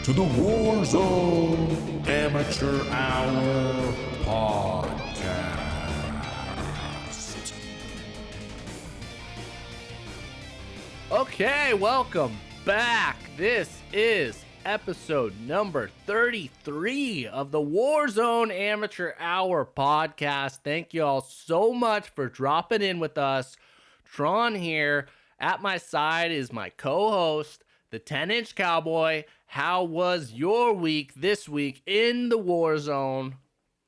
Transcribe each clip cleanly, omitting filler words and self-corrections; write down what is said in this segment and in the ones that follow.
to the Warzone Amateur Hour podcast. Okay, welcome back. This is episode number 33 of the Warzone Amateur Hour podcast. Thank you all so much for dropping in with us. Tron here. At my side is my co-host, the 10-Inch-Cowboy. How was your week this week in the Warzone?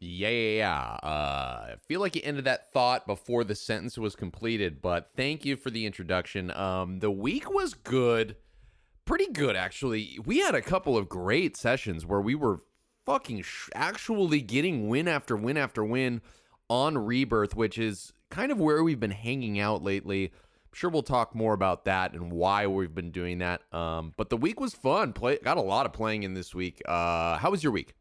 I feel like you ended that thought before the sentence was completed, but thank you for the introduction. The week was good. Pretty good, actually. We had a couple of great sessions where we were fucking actually getting win after win after win on Rebirth, which is kind of where we've been hanging out lately. I'm sure we'll talk more about that and why we've been doing that. But the week was fun. Got a lot of playing in this week. How was your week?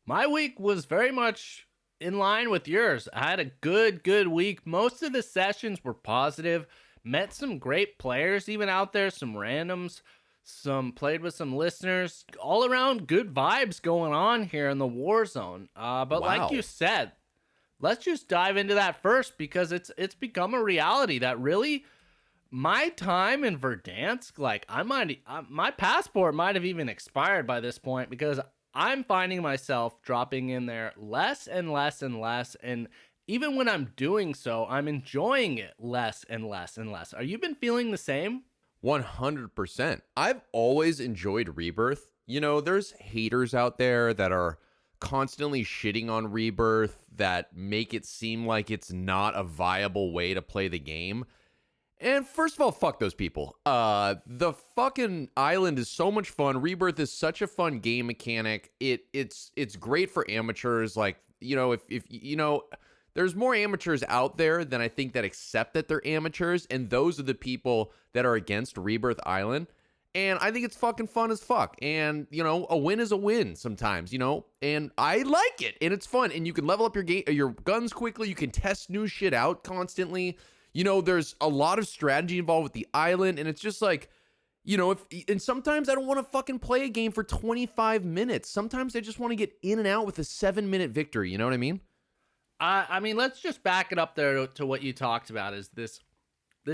My week was very much in line with yours. I had a good week. Most of the sessions were positive. Met some great players even out there, some randoms. Played with some listeners. All around good vibes going on here in the Warzone. But like you said, let's just dive into that first because it's become a reality that really my time in Verdansk, like my passport might have even expired by this point because I'm finding myself dropping in there less and less and less. And even when I'm doing so, I'm enjoying it less and less and less. Are you been feeling the same? 100%. I've always enjoyed Rebirth. You know, there's haters out there that are constantly shitting on Rebirth that make it seem like it's not a viable way to play the game. And first of all, fuck those people. The fucking island is so much fun. Rebirth is such a fun game mechanic. It's great for amateurs. Like, you know, if you know, there's more amateurs out there than I think that accept that they're amateurs, and those are the people that are against Rebirth Island. And I think it's fucking fun as fuck. And, you know, a win is a win sometimes, you know, and I like it, and it's fun, and you can level up your guns quickly. You can test new shit out constantly. You know, there's a lot of strategy involved with the island, and it's just like, you know, and sometimes I don't want to fucking play a game for 25 minutes. Sometimes I just want to get in and out with a 7-minute victory. You know what I mean? I mean, let's just back it up there to what you talked about is this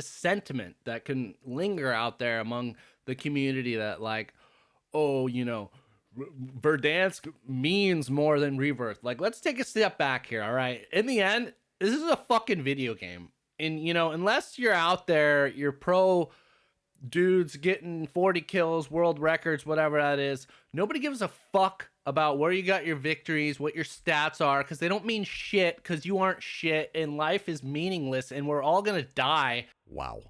sentiment that can linger out there among the community that like, oh, you know, Verdansk means more than Rebirth. Like, let's take a step back here, all right? In the end, this is a fucking video game. And, you know, unless you're out there, you're pro dudes getting 40 kills, world records, whatever that is, nobody gives a fuck about where you got your victories, what your stats are, because they don't mean shit, because you aren't shit, and life is meaningless, and we're all gonna die. Wow.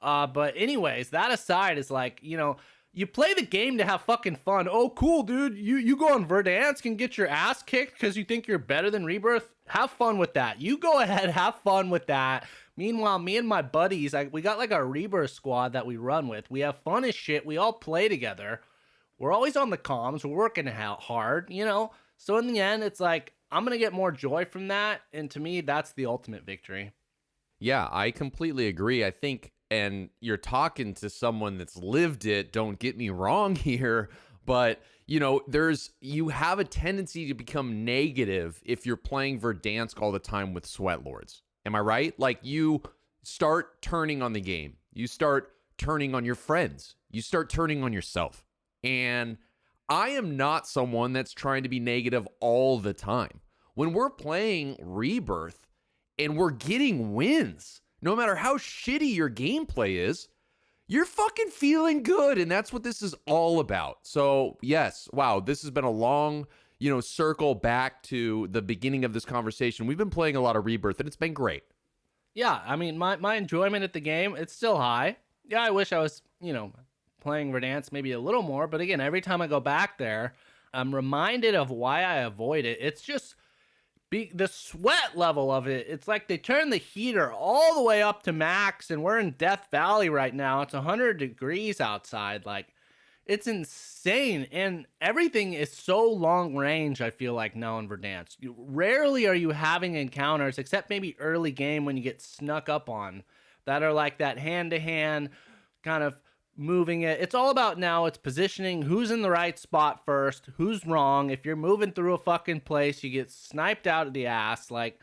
But anyways, that aside is like, you know, you play the game to have fucking fun. Oh, cool, dude. You go on Verdansk and get your ass kicked because you think you're better than Rebirth. Have fun with that. You go ahead, have fun with that. Meanwhile, me and my buddies, we got like our Rebirth squad that we run with. We have fun as shit. We all play together. We're always on the comms. We're working out hard, you know? So in the end, it's like, I'm going to get more joy from that. And to me, that's the ultimate victory. Yeah, I completely agree. I think, and you're talking to someone that's lived it, don't get me wrong here, but, you know, you have a tendency to become negative if you're playing Verdansk all the time with sweat lords. Am I right? Like, you start turning on the game. You start turning on your friends. You start turning on yourself. And I am not someone that's trying to be negative all the time. When we're playing Rebirth and we're getting wins, no matter how shitty your gameplay is, you're fucking feeling good. And that's what this is all about. So yes, wow, this has been a long, you know, circle back to the beginning of this conversation. We've been playing a lot of Rebirth and it's been great. Yeah, I mean, my enjoyment at the game, it's still high. Yeah, I wish I was, you know, playing Verdansk maybe a little more. But again, every time I go back there, I'm reminded of why I avoid it. It's just the sweat level of it. It's like they turn the heater all the way up to max, and we're in Death Valley right now. It's 100 degrees outside. Like, it's insane. And everything is so long range, I feel like, now in Verdansk. Rarely are you having encounters, except maybe early game when you get snuck up on, that are like that hand-to-hand kind of moving it. It's all about now. It's positioning. Who's in the right spot first? Who's wrong? If you're moving through a fucking place, you get sniped out of the ass. Like,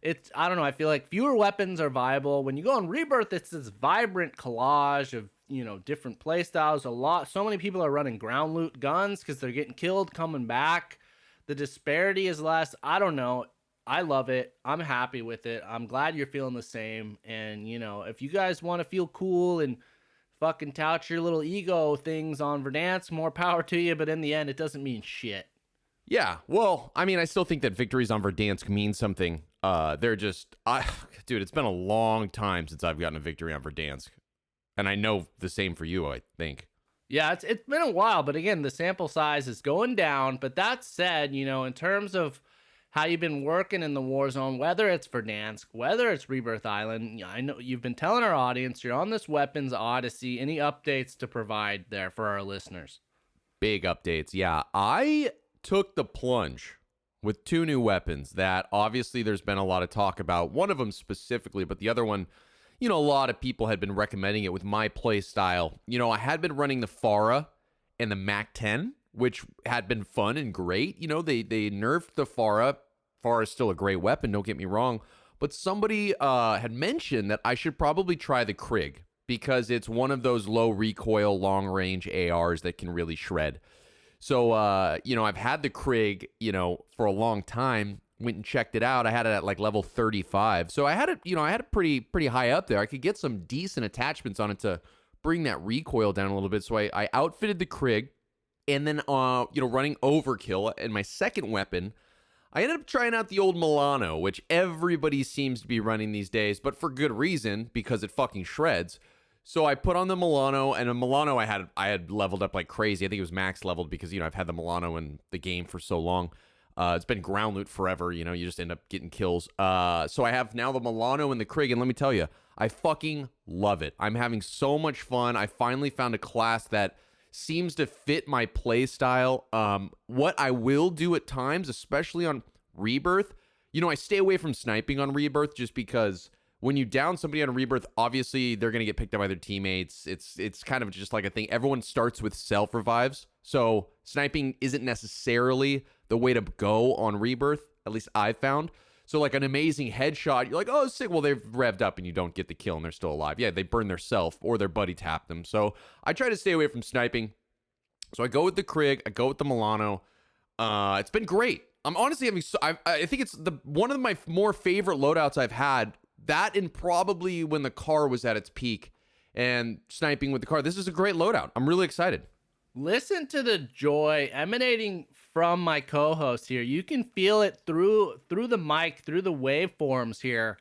it's, I don't know. I feel like fewer weapons are viable. When you go on Rebirth, it's this vibrant collage of, you know, different play styles. So many people are running ground loot guns because they're getting killed, coming back. The disparity is less. I don't know. I love it. I'm happy with it. I'm glad you're feeling the same. And, you know, if you guys want to feel cool and fucking tout your little ego things on Verdansk, more power to you. But in the end, it doesn't mean shit. Yeah, well, I mean, I still think that victories on Verdansk mean something. They're just, dude, it's been a long time since I've gotten a victory on Verdansk. And I know the same for you, I think. Yeah, it's been a while, but again, the sample size is going down. But that said, you know, in terms of how you've been working in the Warzone, whether it's Verdansk, whether it's Rebirth Island, I know you've been telling our audience you're on this weapons odyssey. Any updates to provide there for our listeners? Big updates, yeah. I took the plunge with 2 new weapons that obviously there's been a lot of talk about. One of them specifically, but the other one, you know, a lot of people had been recommending it with my play style. You know, I had been running the Farah and the MAC-10, which had been fun and great. You know, they nerfed the Farah. Farah is still a great weapon, don't get me wrong. But somebody had mentioned that I should probably try the Krig because it's one of those low recoil, long range ARs that can really shred. So, you know, I've had the Krig, you know, for a long time. Went and checked it out. I had it at like level 35. So I had it, you know, I had it pretty high up there. I could get some decent attachments on it to bring that recoil down a little bit. So I outfitted the Krig. And then, you know, running overkill. And my second weapon, I ended up trying out the old Milano, which everybody seems to be running these days, but for good reason, because it fucking shreds. So I put on the Milano, and a Milano I had leveled up like crazy. I think it was max leveled because, you know, I've had the Milano in the game for so long. It's been ground loot forever, you know, you just end up getting kills. So I have now the Milano and the Krig, and let me tell you, I fucking love it. I'm having so much fun. I finally found a class that seems to fit my play style. What I will do at times, especially on Rebirth, you know, I stay away from sniping on Rebirth just because when you down somebody on Rebirth, obviously they're going to get picked up by their teammates. It's kind of just like a thing. Everyone starts with self revives. So sniping isn't necessarily the way to go on Rebirth, at least I've found. So like an amazing headshot, you're like, oh, sick. Well, they've revved up and you don't get the kill and they're still alive. Yeah, they burn their self or their buddy tapped them. So I try to stay away from sniping. So I go with the Krig. I go with the Milano. It's been great. I'm honestly having, I think it's one of my more favorite loadouts I've had. That and probably when the car was at its peak and sniping with the car. This is a great loadout. I'm really excited. Listen to the joy emanating from my co-host here. You can feel it through the mic, through the waveforms here.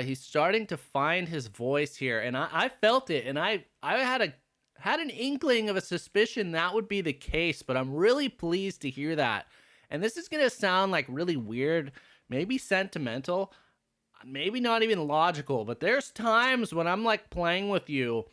He's starting to find his voice here, and I felt it, and I had an inkling of a suspicion that would be the case, but I'm really pleased to hear that. And this is gonna sound like really weird, maybe sentimental, maybe not even logical, but there's times when I'm like playing with you,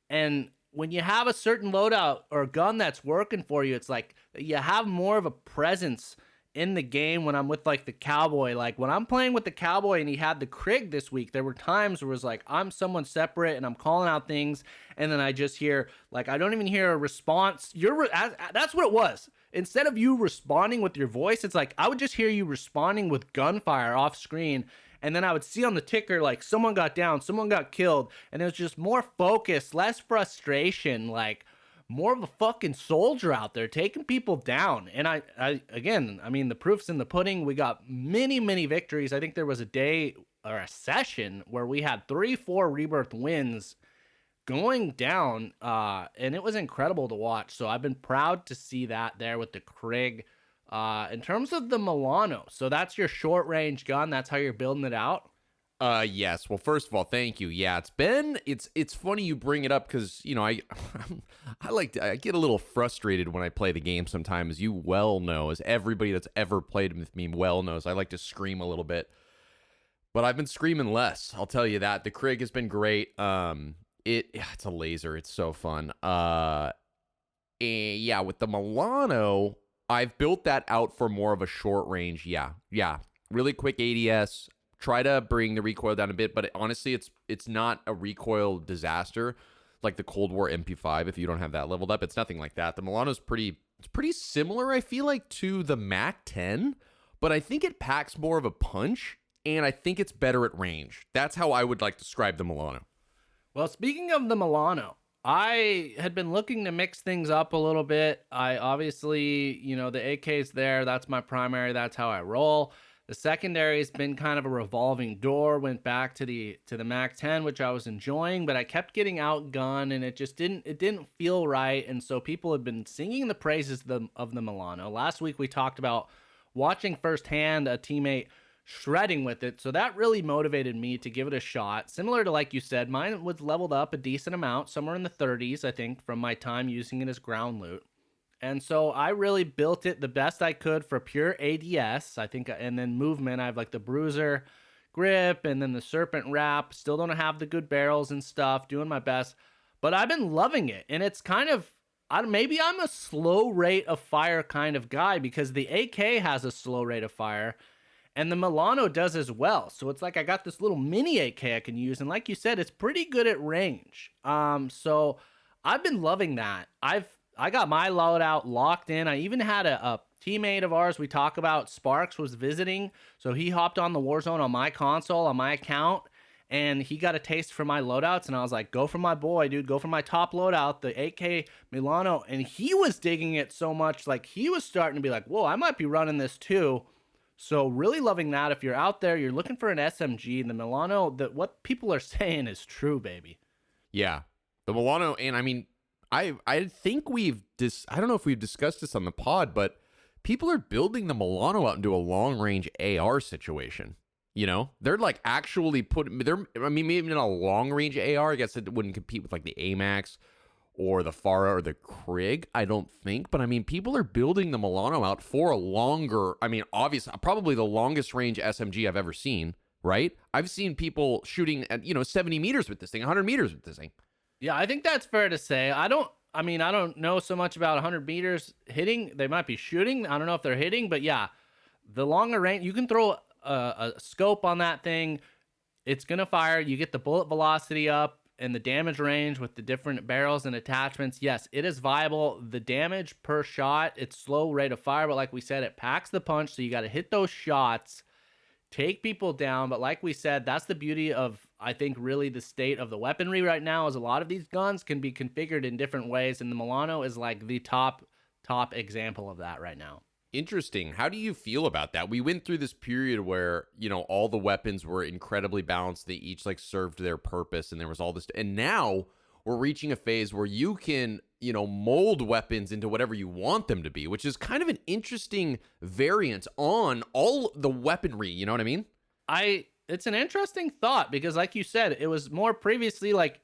and when you have a certain loadout or gun that's working for you, it's like you have more of a presence in the game when I'm with like the Cowboy. Like when I'm playing with the Cowboy and he had the Krig this week, there were times where it was like I'm someone separate and I'm calling out things, and then I just hear like I don't even hear a response. That's what it was. Instead of you responding with your voice, it's like I would just hear you responding with gunfire off screen. And then I would see on the ticker, like, someone got down, someone got killed. And it was just more focus, less frustration, like, more of a fucking soldier out there taking people down. And I again, I mean, the proof's in the pudding. We got many, many victories. I think there was a day or a session where we had 3-4 Rebirth wins going down. And it was incredible to watch. So I've been proud to see that there with the Krig. In terms of the Milano, so that's your short range gun. That's how you're building it out. Yes. Well, first of all, thank you. Yeah, it's funny you bring it up because, you know, I get a little frustrated when I play the game sometimes, as you well know, as everybody that's ever played with me well knows. I like to scream a little bit, but I've been screaming less. I'll tell you that. The Krig has been great. It's a laser. It's so fun. And yeah, with the Milano, I've built that out for more of a short range. Yeah. Really quick ADS. Try to bring the recoil down a bit, but honestly, it's not a recoil disaster. like the Cold War MP5 if you don't have that leveled up. It's nothing like that. The Milano's it's pretty similar, I feel like, to the Mac 10, but I think it packs more of a punch, and I think it's better at range. That's how I would like to describe the Milano. Well, speaking of the Milano, I had been looking to mix things up a little bit. I obviously, the AK's there. That's my primary. That's how I roll. The secondary has been kind of a revolving door. Went back to the Mac 10, which I was enjoying, but I kept getting outgunned, and it didn't feel right. And so people have been singing the praises of the Milano. Last week we talked about watching firsthand a teammate shredding with it, so that really motivated me to give it a shot. Similar to, like you said, mine was leveled up a decent amount, somewhere in the 30s, I think, from my time using it as ground loot. And so I really built it the best I could for pure ADS, I think, and then movement. I have like the bruiser grip and then the serpent wrap. Still don't have the good barrels and stuff, doing my best, but I've been loving it. And it's kind of, maybe I'm a slow rate of fire kind of guy, because the AK has a slow rate of fire and the Milano does as well. So it's like I got this little mini AK I can use, and like you said, it's pretty good at range. So I've been loving that. I got my loadout locked in. I even had a teammate of ours we talk about, Sparks, was visiting, so he hopped on the Warzone on my console, on my account, and he got a taste for my loadouts, and I was like, go for my boy, dude, go for my top loadout, the AK Milano, and he was digging it so much, like he was starting to be like, whoa, I might be running this too. So really loving that. If you're out there, you're looking for an SMG, the Milano, what people are saying is true, baby. Yeah, the Milano, and I mean, I think I don't know if we've discussed this on the pod, but people are building the Milano out into a long-range AR situation. They're like actually maybe in a long-range AR, I guess it wouldn't compete with like the AMAX or the Farah or the Krig, I don't think. But I mean, people are building the Milano out for a longer, obviously, probably the longest range SMG I've ever seen, right? I've seen people shooting at, 70 meters with this thing, 100 meters with this thing. Yeah, I think that's fair to say. I don't know so much about 100 meters hitting. They might be shooting. I don't know if they're hitting, but yeah, the longer range, you can throw a scope on that thing. It's going to fire. You get the bullet velocity up and the damage range with the different barrels and attachments. Yes, it is viable. The damage per shot, it's slow rate of fire, but like we said, it packs the punch, so you got to hit those shots, take people down. But like we said, that's the beauty of, I think, really the state of the weaponry right now, is a lot of these guns can be configured in different ways, and the Milano is like the top example of that right now. Interesting. How do you feel about that? We went through this period where, all the weapons were incredibly balanced. They each like served their purpose, and there was all this. And now we're reaching a phase where you can, mold weapons into whatever you want them to be, which is kind of an interesting variant on all the weaponry. You know what I mean? It's an interesting thought, because like you said, it was more previously like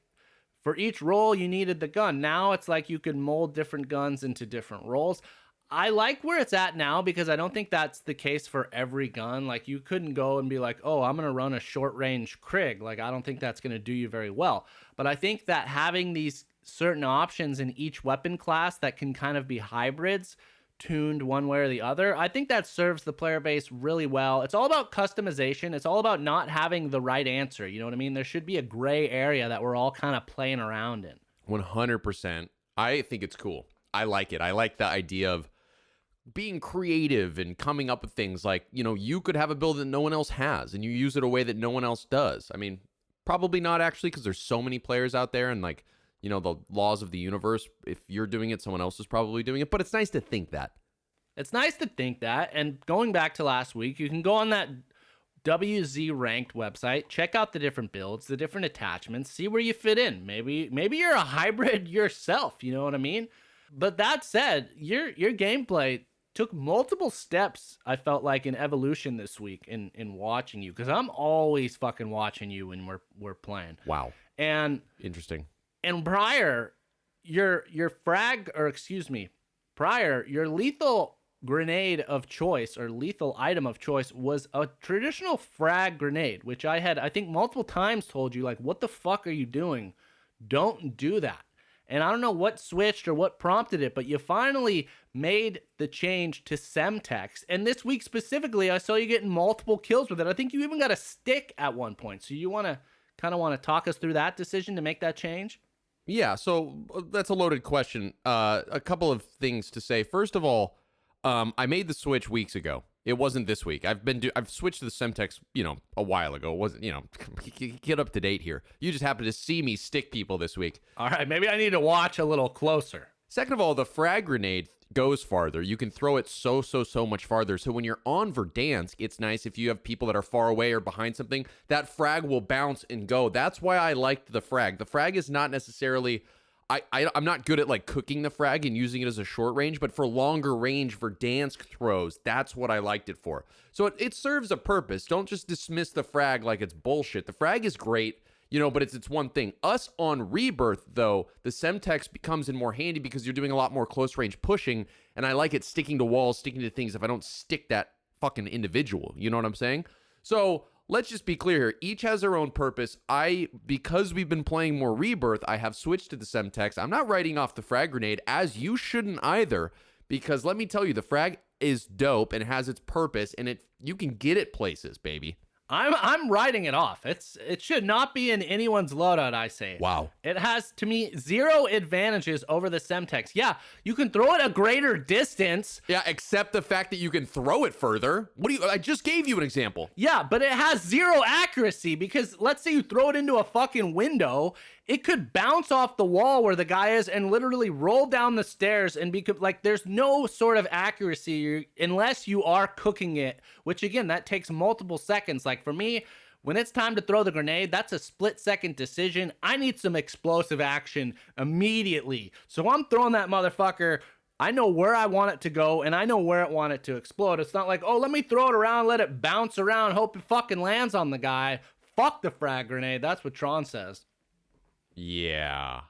for each role you needed the gun. Now it's like you can mold different guns into different roles. I like where it's at now, because I don't think that's the case for every gun. Like, you couldn't go and be like, oh, I'm going to run a short range Krig. Like, I don't think that's going to do you very well. But I think that having these certain options in each weapon class that can kind of be hybrids, tuned one way or the other, I think that serves the player base really well. It's all about customization. It's all about not having the right answer. You know what I mean? There should be a gray area that we're all kind of playing around in. 100%. I think it's cool. I like it. I like the idea of being creative and coming up with things like, you could have a build that no one else has and you use it a way that no one else does. I mean, probably not actually, because there's so many players out there, and like, the laws of the universe, if you're doing it, someone else is probably doing it. But it's nice to think that. It's nice to think that. And going back to last week, you can go on that WZ ranked website, check out the different builds, the different attachments, see where you fit in. Maybe you're a hybrid yourself, you know what I mean? But that said, your gameplay took multiple steps, I felt like, in evolution this week in watching you, because I'm always fucking watching you when we're playing. Wow. And interesting. And prior, your lethal grenade of choice, or lethal item of choice, was a traditional frag grenade, which I think multiple times told you, like, what the fuck are you doing? Don't do that. And I don't know what switched or what prompted it, but you finally made the change to Semtex. And this week specifically, I saw you getting multiple kills with it. I think you even got a stick at one point. So you want to talk us through that decision to make that change? Yeah, so that's a loaded question. A couple of things to say. First of all, I made the switch weeks ago. It wasn't this week. I've switched to the Semtex, a while ago. It wasn't, get up to date here. You just happened to see me stick people this week. All right, maybe I need to watch a little closer. Second of all, the frag grenade goes farther. You can throw it so much farther. So when you're on Verdansk, it's nice if you have people that are far away or behind something, that frag will bounce and go. That's why I liked the frag. The frag is not necessarily... I'm not good at like cooking the frag and using it as a short range, but for longer range Verdansk throws, that's what I liked it for. So it serves a purpose. Don't just dismiss the frag like it's bullshit. The frag is great, but it's one thing. Us on Rebirth, though, the Semtex becomes in more handy because you're doing a lot more close range pushing, and I like it sticking to walls, sticking to things if I don't stick that fucking individual. You know what I'm saying? So... let's just be clear here. Each has their own purpose. Because we've been playing more Rebirth, I have switched to the Semtex. I'm not writing off the frag grenade, as you shouldn't either, because let me tell you, the frag is dope and has its purpose, and you can get it places, baby. I'm writing it off. It should not be in anyone's loadout, I say. Wow. It has, to me, 0 advantages over the Semtex. Yeah, you can throw it a greater distance. Yeah, except the fact that you can throw it further. I just gave you an example. Yeah, but it has 0 accuracy because let's say you throw it into a fucking window, it could bounce off the wall where the guy is and literally roll down the stairs and be like, there's no sort of accuracy unless you are cooking it, which again, that takes multiple seconds. Like for me, when it's time to throw the grenade, that's a split-second decision. I need some explosive action immediately. So I'm throwing that motherfucker. I know where I want it to go, and I know where I want it to explode. It's not like, oh, let me throw it around, let it bounce around, hope it fucking lands on the guy. Fuck the frag grenade. That's what Tron says. Yeah.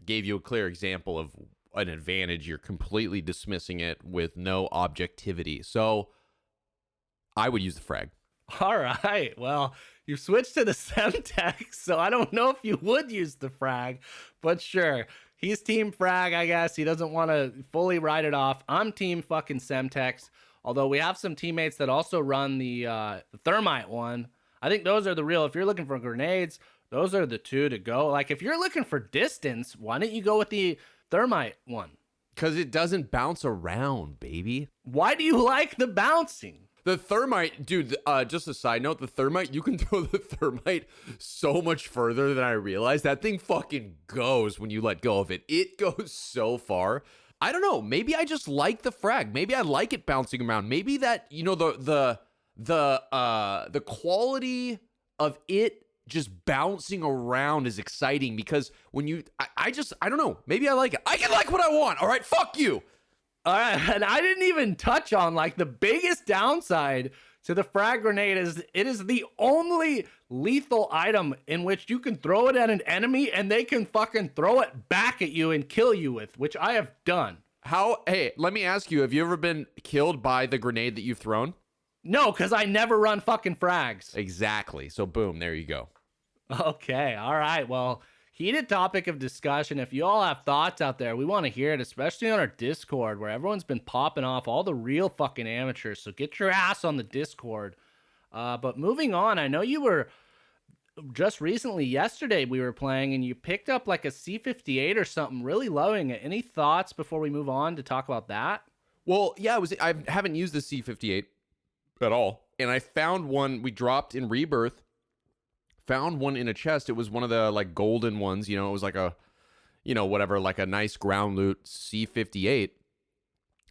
Gave you a clear example of an advantage. You're completely dismissing it with no objectivity. So I would use the frag. All right. Well, you switched to the Semtex, so I don't know if you would use the frag, but sure. He's team frag, I guess. He doesn't want to fully write it off. I'm team fucking Semtex, although we have some teammates that also run the thermite one. I think those are the real, if you're looking for grenades, those are the two to go. Like, if you're looking for distance, why don't you go with the thermite one? Because it doesn't bounce around, baby. Why do you like the bouncing? The thermite, dude, just a side note, the thermite, you can throw the thermite so much further than I realized. That thing fucking goes when you let go of it. It goes so far. I don't know. Maybe I just like the frag. Maybe I like it bouncing around. Maybe that, the quality of it just bouncing around is exciting because when I don't know. Maybe I like it. I can like what I want. All right, fuck you. All right, and I didn't even touch on like the biggest downside to the frag grenade is it is the only lethal item in which you can throw it at an enemy and they can fucking throw it back at you and kill you with, which I have done. Hey, let me ask you, have you ever been killed by the grenade that you've thrown? No, because I never run fucking frags. Exactly. So boom, there you go. Okay, all right. Well, heated topic of discussion. If you all have thoughts out there, we want to hear it, especially on our Discord, where everyone's been popping off, all the real fucking amateurs. So get your ass on the Discord. But moving on, I know you were just recently, yesterday, we were playing, and you picked up like a C58 or something, really loving it. Any thoughts before we move on to talk about that? Well, yeah, I haven't used the C58 at all. And I found one, we dropped in Rebirth. Found one in a chest. It was one of the like golden ones, it was like a, whatever, like a nice ground loot C58.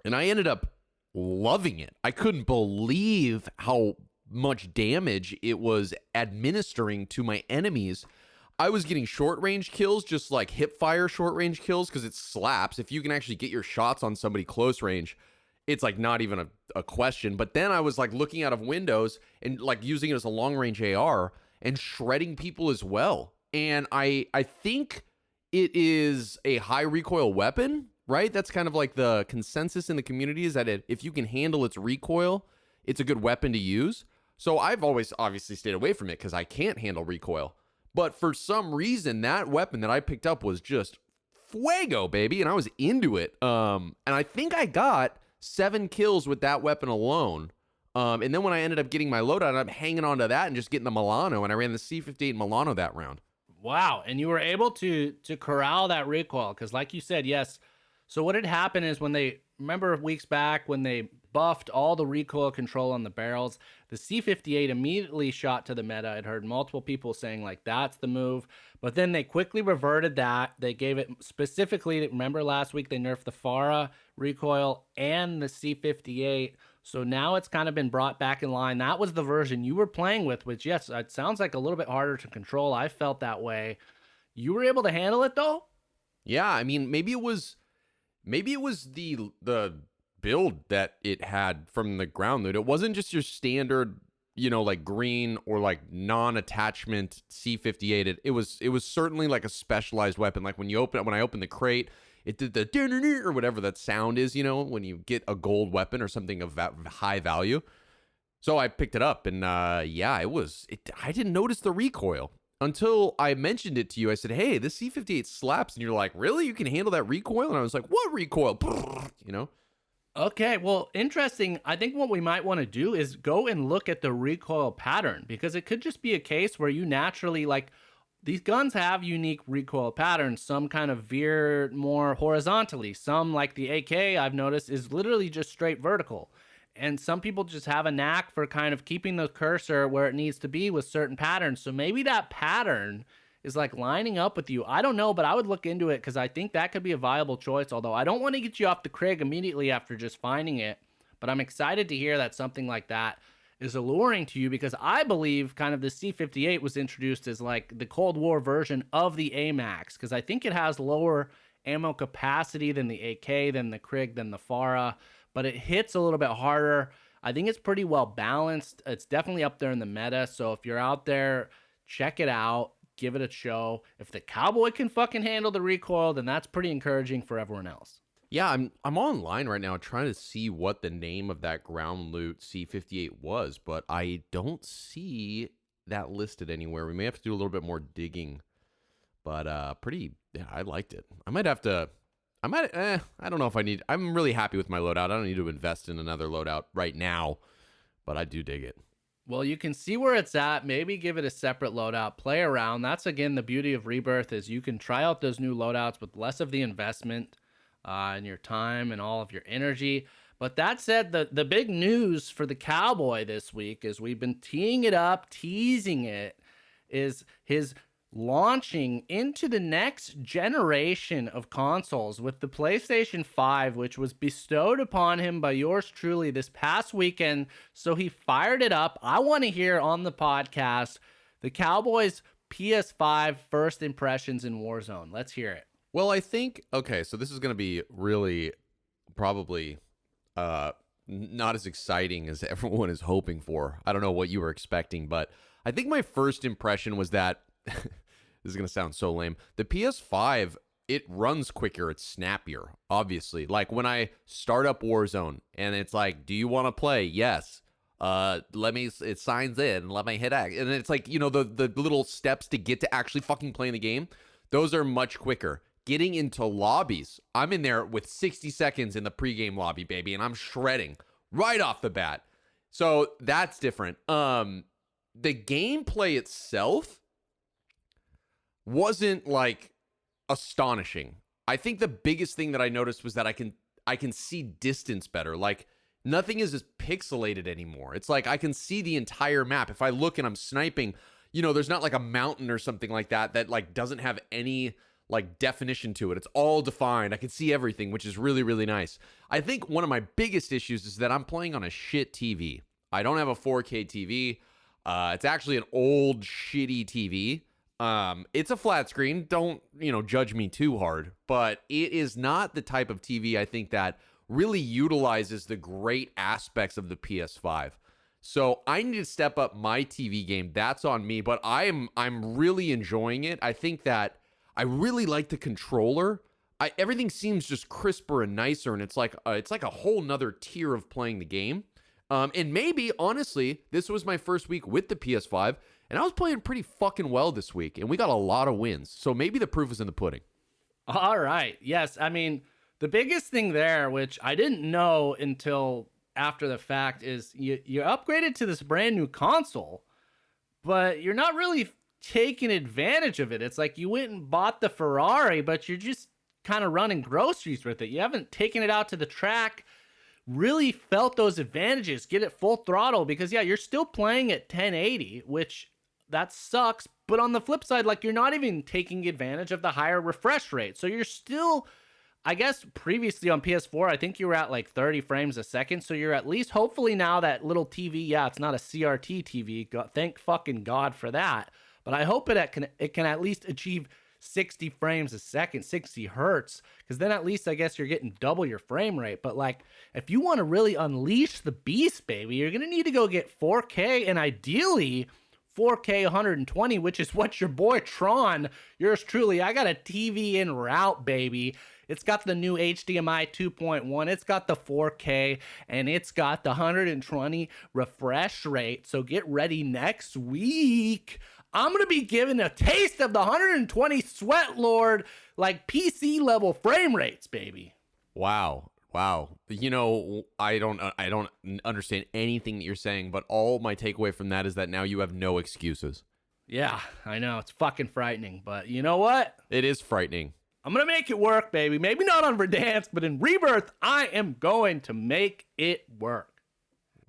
And I ended up loving it. I couldn't believe how much damage it was administering to my enemies. I was getting short range kills, just like hip fire short range kills, because it slaps. If you can actually get your shots on somebody close range, it's like not even a question. But then I was like looking out of windows and like using it as a long range AR and shredding people as well. And I think it is a high recoil weapon, right? That's kind of like the consensus in the community, is that if you can handle its recoil, it's a good weapon to use. So I've always obviously stayed away from it because I can't handle recoil. But for some reason, that weapon that I picked up was just fuego, baby. And I was into it. And I think I got 7 kills with that weapon alone. And then when I ended up getting my loadout, I'm hanging on to that and just getting the Milano, and I ran the C58 Milano that round. Wow. And you were able to corral that recoil because, like you said, yes. So what had happened is when they, remember weeks back when they buffed all the recoil control on the barrels, the C58 immediately shot to the meta. I'd heard multiple people saying like that's the move, but then they quickly reverted that. They gave it specifically, remember last week they nerfed the Farah recoil and the C58. So now it's kind of been brought back in line. That was the version you were playing with, which yes, it sounds like a little bit harder to control. I felt that way. You were able to handle it though? Yeah, I mean, maybe it was the build that it had from the ground loot. It wasn't just your standard, like green or like non-attachment C58. It was certainly like a specialized weapon. Like when I opened the crate, it did the or whatever that sound is, when you get a gold weapon or something of high value. So I picked it up and I didn't notice the recoil until I mentioned it to you. I said, hey, this C58 slaps. And you're like, really? You can handle that recoil? And I was like, what recoil? Okay, well, interesting. I think what we might want to do is go and look at the recoil pattern because it could just be a case where you naturally, like, these guns have unique recoil patterns. Some kind of veer more horizontally. Some, like the AK, I've noticed, is literally just straight vertical. And some people just have a knack for kind of keeping the cursor where it needs to be with certain patterns. So maybe that pattern is like lining up with you. I don't know, but I would look into it because I think that could be a viable choice. Although I don't want to get you off the Krig immediately after just finding it. But I'm excited to hear that something like that is alluring to you because I believe kind of the C58 was introduced as like the Cold War version of the AMAX because I think it has lower ammo capacity than the AK, than the Krig, than the Farah, but it hits a little bit harder. I think it's pretty well balanced. It's definitely up there in the meta. So if you're out there, check it out. Give it a show. If the Cowboy can fucking handle the recoil, then that's pretty encouraging for everyone else. Yeah, I'm online right now trying to see what the name of that ground loot C58 was, but I don't see that listed anywhere. We may have to do a little bit more digging, but I liked it. I don't know if I'm really happy with my loadout. I don't need to invest in another loadout right now, but I do dig it. Well, you can see where it's at. Maybe give it a separate loadout. Play around. That's, again, the beauty of Rebirth is you can try out those new loadouts with less of the investment and your time and all of your energy. But that said, the big news for the Cowboy this week is we've been teasing it, is his launching into the next generation of consoles with the PlayStation 5, which was bestowed upon him by yours truly this past weekend. So he fired it up. I want to hear on the podcast the Cowboys' PS5 first impressions in Warzone. Let's hear it. Well, I think, okay, so this is going to be really probably not as exciting as everyone is hoping for. I don't know what you were expecting, but I think my first impression was that this is going to sound so lame. The PS5, it runs quicker. It's snappier, obviously. Like when I start up Warzone and it's like, do you want to play? Yes. It signs in. Let me hit X. And it's like, the little steps to get to actually fucking playing the game. Those are much quicker. Getting into lobbies, I'm in there with 60 seconds in the pregame lobby, baby, and I'm shredding right off the bat. So that's different. The gameplay itself wasn't like astonishing. I think the biggest thing that I noticed was that I can see distance better. Like nothing is as pixelated anymore. It's like I can see the entire map. If I look and I'm sniping, there's not like a mountain or something like that like doesn't have any like definition to it. It's all defined. I can see everything, which is really, really nice. I think one of my biggest issues is that I'm playing on a shit TV. I don't have a 4K TV. It's actually an old shitty TV. It's a flat screen. Don't, judge me too hard, but it is not the type of TV I think that really utilizes the great aspects of the PS5. So I need to step up my TV game. That's on me, but I'm really enjoying it. I think that I really like the controller. Everything seems just crisper and nicer, and it's like a whole nother tier of playing the game. And maybe, honestly, this was my first week with the PS5, and I was playing pretty fucking well this week, and we got a lot of wins. So maybe the proof is in the pudding. All right. Yes. I mean, the biggest thing there, which I didn't know until after the fact, is you upgraded to this brand new console, but you're not really taking advantage of it. It's like you went and bought the Ferrari, but you're just kind of running groceries with it. You haven't taken it out to the track, really felt those advantages, get it full throttle, because yeah, you're still playing at 1080, which that sucks. But on the flip side, like, you're not even taking advantage of the higher refresh rate. So you're still, I guess previously on PS4, I think you were at like 30 frames a second. So you're at least, hopefully now that little TV, yeah, it's not a CRT TV. Thank fucking God for that. But I hope it can at least achieve 60 frames a second, 60 hertz, because then at least I guess you're getting double your frame rate. But like, if you want to really unleash the beast, baby, you're going to need to go get 4K and ideally 4K 120, which is what your boy Tron, yours truly, I got a TV en route, baby. It's got the new HDMI 2.1, it's got the 4K, and it's got the 120 refresh rate. So get ready next week. I'm going to be giving a taste of the 120 Sweat Lord, like PC level frame rates, baby. Wow. You know, I don't understand anything that you're saying, but all my takeaway from that is that now you have no excuses. Yeah, I know. It's fucking frightening, but you know what? It is frightening. I'm going to make it work, baby. Maybe not on Verdansk, but in Rebirth, I am going to make it work.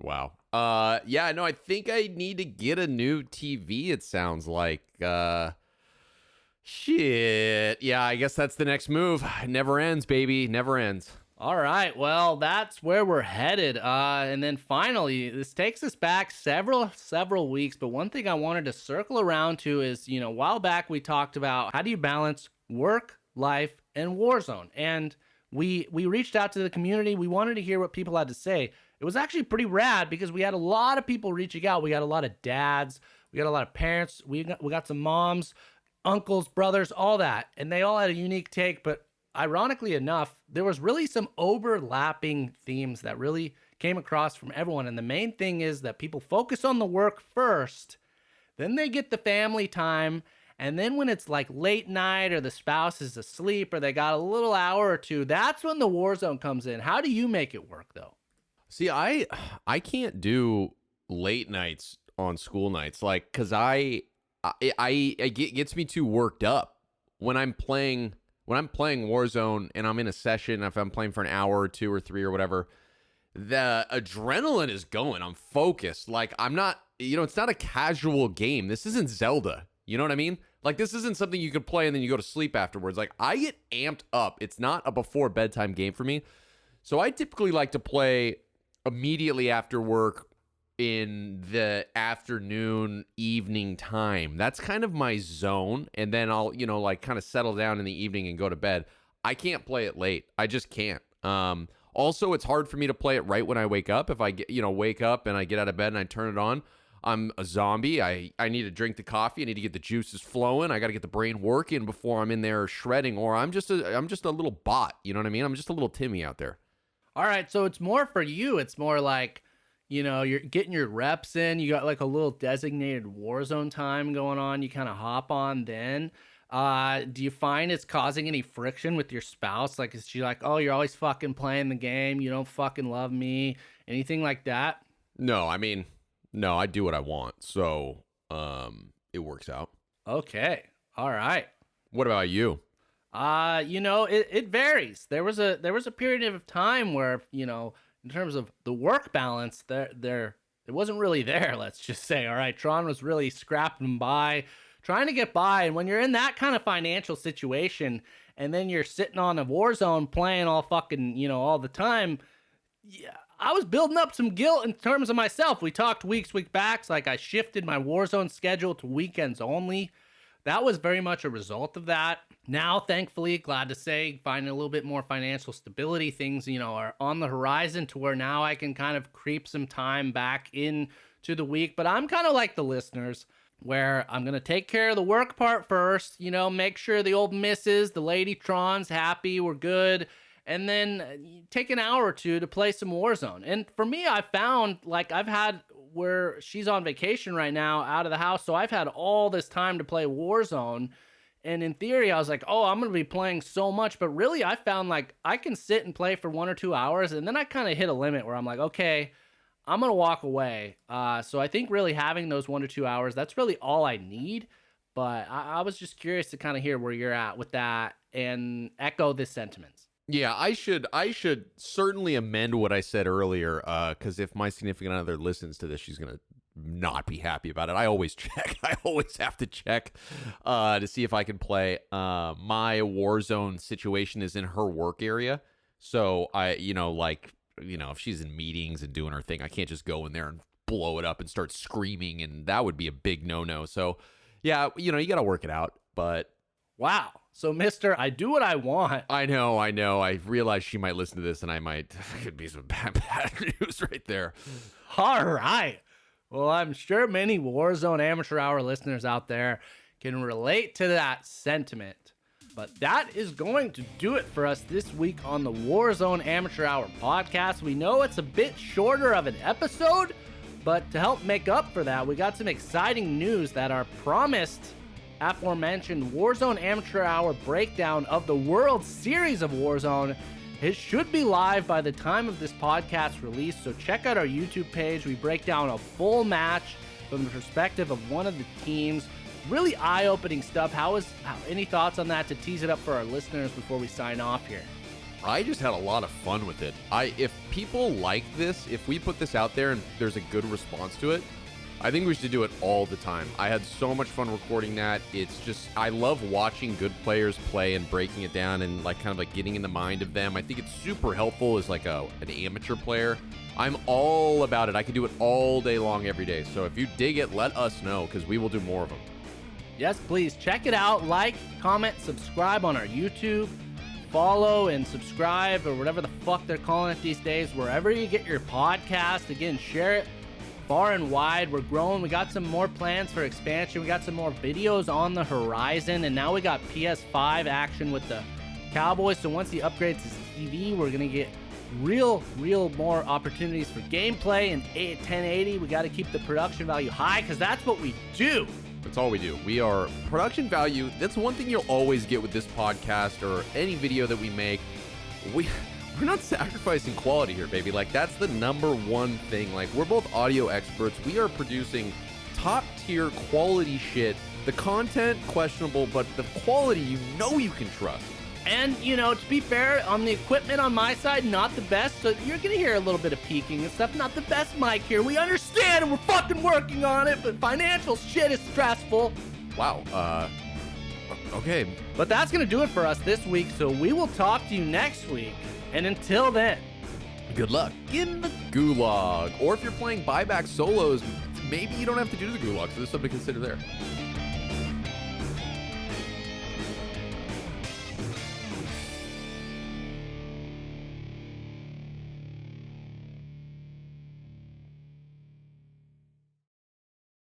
Wow. Yeah, no, I think I need to get a new TV, it sounds like. Shit. Yeah, I guess that's the next move. It never ends, baby. Never ends. All right, well, that's where we're headed. And then finally, this takes us back several weeks. But one thing I wanted to circle around to is, you know, a while back we talked about how do you balance work, life, and Warzone. And we reached out to the community. We wanted to hear what people had to say. It was actually pretty rad because we had a lot of people reaching out. We got a lot of dads. We got a lot of parents. We got some moms, uncles, brothers, all that. And they all had a unique take, but ironically enough, there was really some overlapping themes that really came across from everyone. And the main thing is that people focus on the work first, then they get the family time. And then when it's like late night or the spouse is asleep or they got a little hour or two, that's when the Warzone comes in. How do you make it work though? See, I can't do late nights on school nights, like, cause it gets me too worked up when I'm playing Warzone and I'm in a session. If I'm playing for an hour or two or three or whatever, the adrenaline is going. I'm focused. Like, I'm not, you know, it's not a casual game. This isn't Zelda. You know what I mean? Like, this isn't something you could play and then you go to sleep afterwards. Like, I get amped up. It's not a before bedtime game for me. So I typically like to play immediately after work in the afternoon, evening time. That's kind of my zone. And then I'll, you know, like kind of settle down in the evening and go to bed. I can't play it late. I just can't. Also, it's hard for me to play it right when I wake up. If I get, you know, wake up and I get out of bed and I turn it on, I'm a zombie. I need to drink the coffee. I need to get the juices flowing. I got to get the brain working before I'm in there shredding, or I'm just a little bot. You know what I mean? I'm just a little Timmy out there. All right, so it's more for you. It's more like, you know, you're getting your reps in. You got like a little designated Warzone time going on. You kind of hop on then. Do you find it's causing any friction with your spouse? Like, is she like, oh, you're always fucking playing the game. You don't fucking love me. Anything like that? No, I mean, no, I do what I want. So it works out. Okay. All right. What about you? You know, it varies. There was a period of time where, you know, in terms of the work balance, it wasn't really there, let's just say. All right, Tron was really scrapping by, trying to get by. And when you're in that kind of financial situation and then you're sitting on a Warzone playing all fucking, you know, all the time, yeah, I was building up some guilt in terms of myself. We talked week backs, like I shifted my Warzone schedule to weekends only. That was very much a result of that. Now, thankfully, glad to say, finding a little bit more financial stability. Things, you know, are on the horizon to where now I can kind of creep some time back into the week. But I'm kind of like the listeners, where I'm going to take care of the work part first, you know, make sure the old missus, the lady Tron's happy, we're good. And then take an hour or two to play some Warzone. And for me, I found, like, I've had where she's on vacation right now out of the house, so I've had all this time to play Warzone. And in theory, I was like, oh, I'm going to be playing so much. But really, I found, like, I can sit and play for 1 or 2 hours, and then I kind of hit a limit where I'm like, okay, I'm going to walk away. So I think really having those 1 to 2 hours, that's really all I need. But I was just curious to kind of hear where you're at with that and echo the sentiments. Yeah, I should certainly amend what I said earlier, because if my significant other listens to this, she's gonna not be happy about it. I always check. I always have to check to see if I can play. My Warzone situation is in her work area, so if she's in meetings and doing her thing, I can't just go in there and blow it up and start screaming, and that would be a big no-no. So, yeah, you got to work it out, but... Wow. So, mister, I do what I want. I know. I realize she might listen to this, and could be some bad news right there. All right. Well, I'm sure many Warzone Amateur Hour listeners out there can relate to that sentiment. But that is going to do it for us this week on the Warzone Amateur Hour podcast. We know it's a bit shorter of an episode, but to help make up for that, we got some exciting news that our promised aforementioned Warzone Amateur Hour breakdown of the World Series of Warzone. It should be live by the time of this podcast release, so check out our YouTube page. We break down a full match from the perspective of one of the teams. Really eye-opening stuff. Any thoughts on that to tease it up for our listeners before we sign off here? I just had a lot of fun with it. If people like this, if we put this out there and there's a good response to it, I think we should do it all the time. I had so much fun recording that. It's just, I love watching good players play and breaking it down and kind of getting in the mind of them. I think it's super helpful as an amateur player. I'm all about it. I can do it all day long every day. So if you dig it, let us know because we will do more of them. Yes, please check it out. Like, comment, subscribe on our YouTube. Follow and subscribe or whatever the fuck they're calling it these days. Wherever you get your podcast, again, share it far and wide. We're growing. We got some more plans for expansion. We got some more videos on the horizon. And now we got PS5 action with the Cowboys. So once he upgrades his TV, we're going to get real more opportunities for gameplay and 1080. We got to keep the production value high because that's what we do. That's all we do. We are production value. That's one thing you'll always get with this podcast or any video that we make. We're not sacrificing quality here, baby. That's the number one thing. We're both audio experts. We are producing top tier quality shit. The content, questionable, but the quality, you can trust. And, to be fair, on the equipment on my side, not the best. So you're going to hear a little bit of peaking and stuff. Not the best mic here. We understand and we're fucking working on it, but financial shit is stressful. Wow. Okay. But that's going to do it for us this week. So we will talk to you next week. And until then, good luck in the gulag. Or if you're playing buyback solos, maybe you don't have to do the gulag. So there's something to consider there.